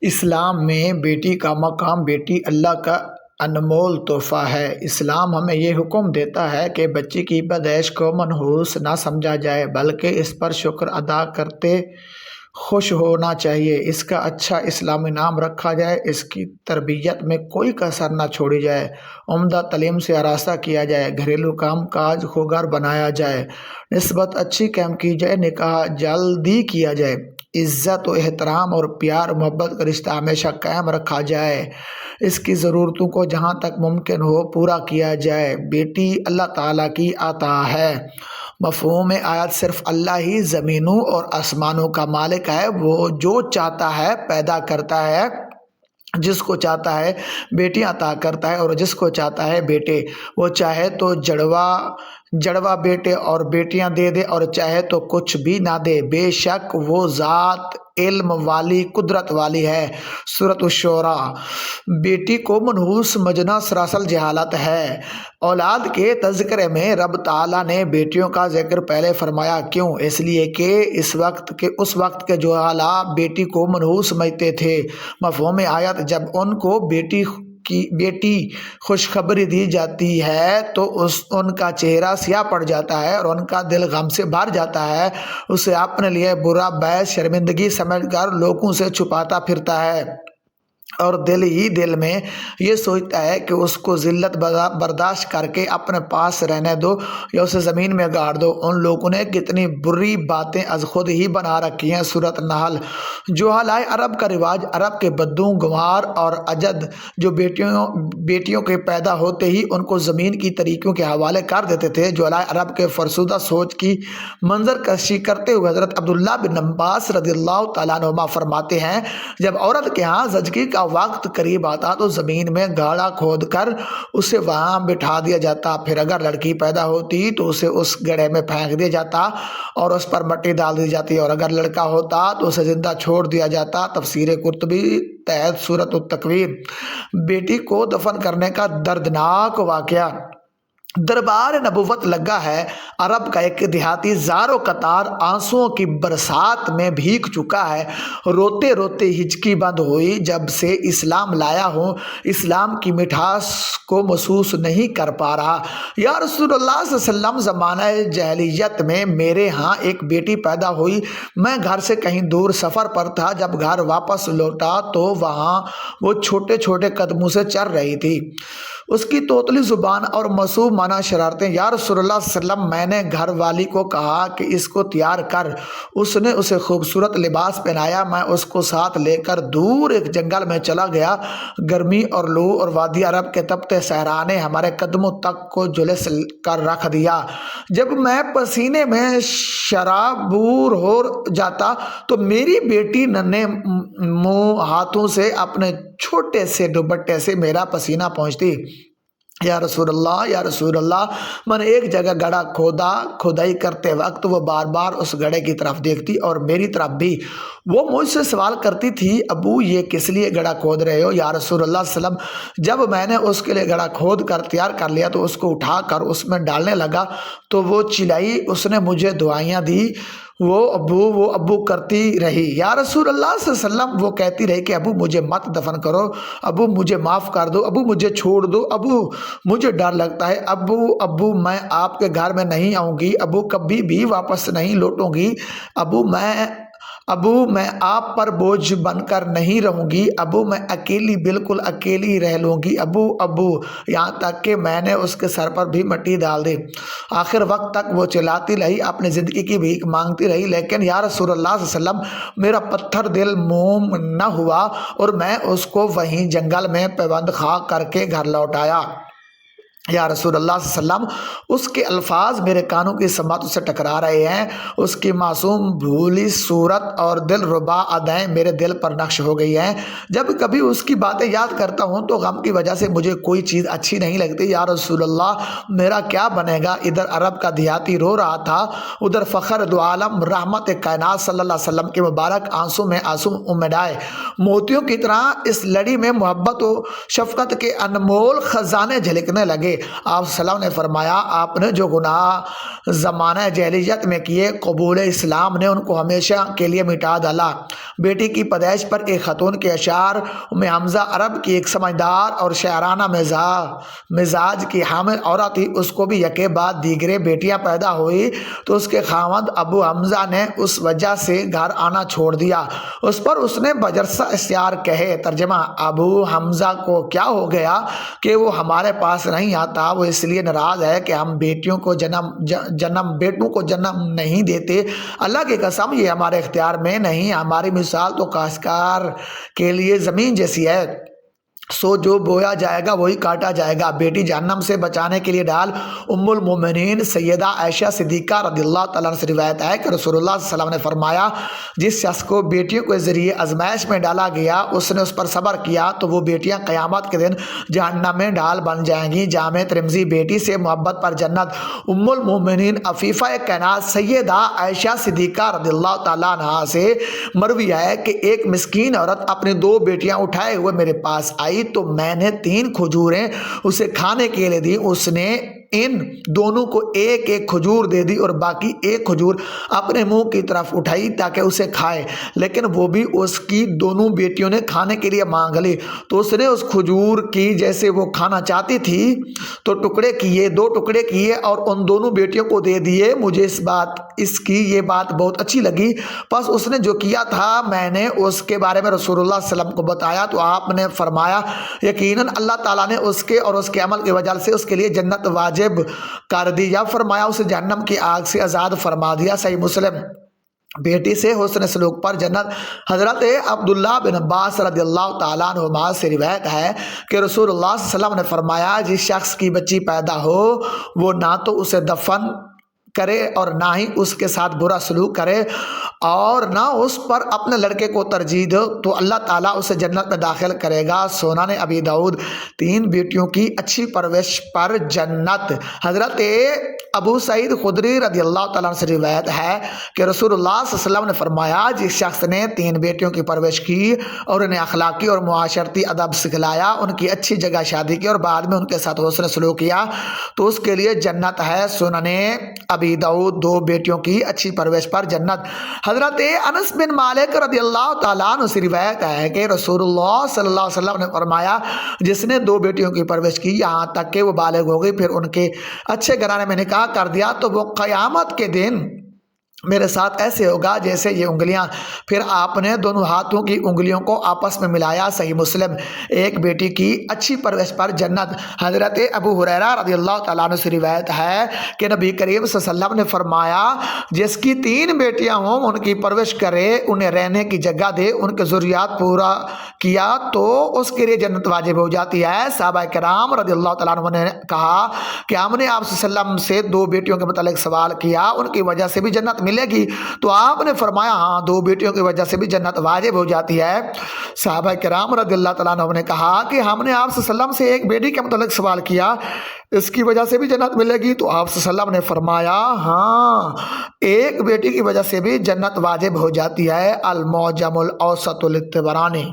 اسلام میں بیٹی کا مقام، بیٹی اللہ کا انمول تحفہ ہے۔ اسلام ہمیں یہ حکم دیتا ہے کہ بچی کی پیدائش کو منحوس نہ سمجھا جائے بلکہ اس پر شکر ادا کرتے خوش ہونا چاہیے۔ اس کا اچھا اسلامی نام رکھا جائے، اس کی تربیت میں کوئی کسر نہ چھوڑی جائے، عمدہ تعلیم سے آراستہ کیا جائے، گھریلو کام کاج خوگر بنایا جائے، نسبت اچھی قائم کی جائے، نکاح جلدی کیا جائے، عزت و احترام اور پیار محبت کا رشتہ ہمیشہ قائم رکھا جائے، اس کی ضرورتوں کو جہاں تک ممکن ہو پورا کیا جائے۔ بیٹی اللہ تعالیٰ کی عطا ہے۔ مفہوم آیت صرف اللہ ہی زمینوں اور آسمانوں کا مالک ہے۔ وہ جو چاہتا ہے پیدا کرتا ہے، جس کو چاہتا ہے بیٹی عطا کرتا ہے اور جس کو چاہتا ہے بیٹے۔ وہ چاہے تو جڑوا بیٹے اور بیٹیاں دے دے اور چاہے تو کچھ بھی نہ دے، بے شک وہ ذات علم والی قدرت والی ہے۔ سورۃ الشعراء۔ بیٹی کو منحوس سمجھنا سراسر جہالت ہے۔ اولاد کے تذکرے میں رب تعالیٰ نے بیٹیوں کا ذکر پہلے فرمایا، کیوں؟ اس لیے کہ اس وقت کے جہالاء بیٹی کو منحوس سمجھتے تھے۔ مفہوم آیت: جب ان کو بیٹی خوشخبری دی جاتی ہے تو ان کا چہرہ سیاہ پڑ جاتا ہے اور ان کا دل غم سے بھر جاتا ہے، اسے اپنے لیے برا باعث شرمندگی سمجھ کر لوگوں سے چھپاتا پھرتا ہے اور دل ہی دل میں یہ سوچتا ہے کہ اس کو ذلت برداشت کر کے اپنے پاس رہنے دو یا اسے زمین میں گاڑ دو۔ ان لوگوں نے کتنی بری باتیں از خود ہی بنا رکھی ہیں۔ سورۃ النحل۔ جہالائے عرب کا رواج: عرب کے بدو، گنوار اور اجد جو بیٹیوں کے پیدا ہوتے ہی ان کو زمین کی طریقوں کے حوالے کر دیتے تھے۔ جہالائے عرب کے فرسودہ سوچ کی منظر کشی کرتے ہوئے حضرت عبداللہ بن عباس رضی اللہ تعالیٰ عنہما فرماتے ہیں، جب عورت کے ہاں زچگی کا وقت قریب آتا تو زمین میں گاڑا کھود کر اسے وہاں بٹھا دیا جاتا، پھر اگر لڑکی پیدا ہوتی تو اسے اس گڑھے میں پھینک دیا جاتا اور اس پر مٹی ڈال دی جاتی، اور اگر لڑکا ہوتا تو اسے زندہ چھوڑ دیا جاتا۔ تفسیر قرطبی تحت سورۃ التکویر۔ بیٹی کو دفن کرنے کا دردناک واقعہ: دربار نبوت لگا ہے۔ عرب کا ایک دیہاتی زارو قطار آنسوؤں کی برسات میں بھیگ چکا ہے، روتے روتے ہچکی بند ہوئی۔ جب سے اسلام لایا ہوں اسلام کی مٹھاس کو محسوس نہیں کر پا رہا۔ یا رسول اللہ صلی اللہ علیہ وسلم، زمانہ جاہلیت میں میرے ہاں ایک بیٹی پیدا ہوئی۔ میں گھر سے کہیں دور سفر پر تھا، جب گھر واپس لوٹا تو وہاں وہ چھوٹے چھوٹے قدموں سے چل رہی تھی، اس کی توتلی زبان اور معصوم مانا شرارتیں۔ یا رسول اللہ صلی اللہ علیہ وسلم، میں نے گھر والی کو کہا کہ اس کو تیار کر، اس نے اسے خوبصورت لباس پہنایا۔ میں اس کو ساتھ لے کر دور ایک جنگل میں چلا گیا۔ گرمی اور لو اور وادی عرب کے تپتے صحرا نے ہمارے قدموں تک کو جھلس کر رکھ دیا۔ جب میں پسینے میں شرابور ہو جاتا تو میری بیٹی ننھے منہ ہاتھوں سے اپنے چھوٹے سے دوپٹے سے میرا پسینہ پہنچتی۔ یا رسول اللہ، یا رسول اللہ، میں نے ایک جگہ گڑھا کھدائی کرتے وقت وہ بار بار اس گڑھے کی طرف دیکھتی اور میری طرف بھی۔ وہ مجھ سے سوال کرتی تھی، ابو یہ کس لیے گڑھا کھود رہے ہو؟ یا رسول اللہ صلی اللہ علیہ وسلم، جب میں نے اس کے لیے گڑھا کھود کر تیار کر لیا تو اس کو اٹھا کر اس میں ڈالنے لگا تو وہ چلائی، اس نے مجھے دعائیاں دی، وہ ابو کرتی رہی۔ یا رسول اللہ صلی اللہ علیہ وسلم، وہ کہتی رہی کہ ابو مجھے مت دفن کرو، ابو مجھے معاف کر دو، ابو مجھے چھوڑ دو، ابو مجھے ڈر لگتا ہے، ابو میں آپ کے گھر میں نہیں آؤں گی، ابو کبھی بھی واپس نہیں لوٹوں گی، ابو میں آپ پر بوجھ بن کر نہیں رہوں گی، ابو میں اکیلی بالکل اکیلی رہ لوں گی، ابو، یہاں تک کہ میں نے اس کے سر پر بھی مٹی ڈال دی۔ آخر وقت تک وہ چلاتی رہی، اپنی زندگی کی بھیک مانگتی رہی، لیکن یا رسول اللہ صلی اللہ علیہ وسلم، میرا پتھر دل موم نہ ہوا اور میں اس کو وہیں جنگل میں پیوند خاک کر کے گھر لوٹ آیا۔ یا رسول اللہ صلی اللہ علیہ وسلم، اس کے الفاظ میرے کانوں کی سماعتوں سے ٹکرا رہے ہیں، اس کی معصوم بھولی صورت اور دل ربا ادائیں میرے دل پر نقش ہو گئی ہیں۔ جب کبھی اس کی باتیں یاد کرتا ہوں تو غم کی وجہ سے مجھے کوئی چیز اچھی نہیں لگتی۔ یا رسول اللہ، میرا کیا بنے گا؟ ادھر عرب کا دیہاتی رو رہا تھا، ادھر فخر دو عالم رحمت کائنات صلی اللہ علیہ وسلم کے مبارک آنسوں میں آنسو امیدائے موتیوں کی طرح اس لڑی میں محبت و شفقت کے انمول خزانے جھلکنے لگے۔ تھے۔ آپ صلی اللہ علیہ وسلم نے فرمایا آپ نے جو گناہ زمانہ جاہلیت میں کیے قبول اسلام نے ان کو ہمیشہ کے لیے مٹا ڈالا۔ بیٹی کی پیدائش پر ایک خاتون کے اشعار ام حمزہ عرب کی ایک سمجھدار اور شاعرانہ مزاج کی حامل عورت تھی، اس کو بھی یکے بعد دیگرے بیٹیاں پیدا ہوئی تو اس کے خاوند ابو حمزہ نے اس وجہ سے گھر آنا چھوڑ دیا۔ اس پر اس نے بجرسہ اشعار کہے۔ ترجمہ: ابو حمزہ کو کیا ہو گیا کہ وہ ہمارے پاس نہیں آتا؟ وہ اس لیے ناراض ہے کہ ہم بیٹوں کو جنم نہیں دیتے۔ اللہ کی قسم یہ ہمارے اختیار میں نہیں، ہماری مثال تو کاشتکار کے لیے زمین جیسی ہے، سو جو بویا جائے گا وہی کاٹا جائے گا۔ بیٹی جہنم سے بچانے کے لیے ڈال ام المومنین سیدہ عائشہ صدیقہ رضی اللہ تعالیٰ عنہ سے روایت ہے کہ رسول اللہ صلی اللہ علیہ وسلم نے فرمایا جس شخص کو بیٹیوں کے ذریعے آزمائش میں ڈالا گیا اس نے اس پر صبر کیا تو وہ بیٹیاں قیامت کے دن جہنم میں ڈال بن جائیں گی۔ جامع ترمذی۔ بیٹی سے محبت پر جنت۔ ام المومنین عفیفہ کائنات سیدہ عائشہ صدیقہ رضی اللہ تعالیٰ عنہ سے مروی ہے کہ ایک مسکین عورت اپنی 2 بیٹیاں اٹھائے ہوئے میرے پاس آئی تو میں نے 3 کھجوریں اسے کھانے کے لیے دی۔ اس نے ان دونوں کو ایک ایک کھجور دے دی اور باقی ایک کھجور اپنے منہ کی طرف اٹھائی تاکہ اسے کھائے، لیکن وہ بھی اس کی دونوں بیٹیوں نے کھانے کے لیے مانگ لی تو اس نے اس کھجور کی جیسے وہ کھانا چاہتی تھی تو 2 ٹکڑے کیے اور ان دونوں بیٹیوں کو دے دیے۔ مجھے اس کی یہ بات بہت اچھی لگی، پس اس نے جو کیا تھا میں نے اس کے بارے میں رسول اللہ صلی اللہ علیہ وسلم کو بتایا تو آپ نے فرمایا یقیناً اللہ تعالیٰ نے اس کے اور اس کے عمل کی وجہ سے اس کے لیے جنت واجب کر دی، یا فرمایا اسے جہنم کی آگ سے آزاد فرما دیا۔ صحیح مسلم۔ بیٹی سے حسن سلوک پر جنت۔ حضرت عبداللہ بن عباس رضی اللہ تعالیٰ عنہما سے روایت ہے کہ رسول اللہ صلی اللہ علیہ وسلم نے فرمایا جس شخص کی بچی پیدا ہو وہ نہ تو اسے دفن کرے اور نہ ہی اس کے ساتھ برا سلوک کرے اور نہ اس پر اپنے لڑکے کو ترجیح دو تو اللہ تعالیٰ اسے جنت میں داخل کرے گا۔ سنن ابی داؤد۔ 3 بیٹیوں کی اچھی پرورش پر جنت۔ حضرت ابو سعید خدری رضی اللہ تعالیٰ عنہ سے روایت ہے کہ رسول اللہ صلی اللہ علیہ وسلم نے فرمایا جس شخص نے 3 بیٹیوں کی پرورش کی اور انہیں اخلاقی اور معاشرتی ادب سکھلایا، ان کی اچھی جگہ شادی کی اور بعد میں ان کے ساتھ حسن سلوک کیا تو اس کے لیے جنت ہے۔ سنن ابی داؤد۔ 2 بیٹیوں کی اچھی پرورش پر جنت۔ حضرت انس بن مالک رضی اللہ تعالیٰ عنہ سے روایت ہے کہ رسول اللہ صلی اللہ علیہ وسلم نے فرمایا جس نے 2 بیٹیوں کی پرورش کی یہاں تک کہ وہ بالغ ہو گئی پھر ان کے اچھے گھرانے میں نکاح کر دیا تو وہ قیامت کے دن میرے ساتھ ایسے ہوگا جیسے یہ انگلیاں۔ پھر آپ نے دونوں ہاتھوں کی انگلیوں کو آپس میں ملایا۔ صحیح مسلم۔ 1 بیٹی کی اچھی پرورش پر جنت۔ حضرت ابو ہریرہ رضی اللہ تعالیٰ عنہ سے روایت ہے کہ نبی کریم صلی اللہ علیہ وسلم نے فرمایا جس کی 3 بیٹیاں ہوں ان کی پرورش کرے، انہیں رہنے کی جگہ دے، ان کے ضروریات پورا کیا تو اس کے لیے جنت واجب ہو جاتی ہے۔ صحابہ کرام رضی اللہ تعالیٰ عنہ نے کہا کہ ہم نے آپ صلی اللہ علیہ وسلم سے 2 بیٹیوں کے متعلق سوال کیا، ان کی وجہ سے بھی جنت ملے گی؟ تو آپ نے فرمایا ہاں 2 بیٹیوں کی وجہ سے بھی جنت واجب ہو جاتی ہے۔ صحابہ کرام رضی اللہ تعالیٰ عنہ نے کہا کہ ہم نے آپ صلی اللہ علیہ وسلم سے 1 بیٹی کے متعلق سوال کیا، اس کی وجہ سے بھی جنت ملے گی؟ تو آپ صلی اللہ علیہ وسلم نے فرمایا ہاں 1 بیٹی کی وجہ سے بھی جنت واجب ہو جاتی ہے۔ المعجم الاوسط للطبرانی۔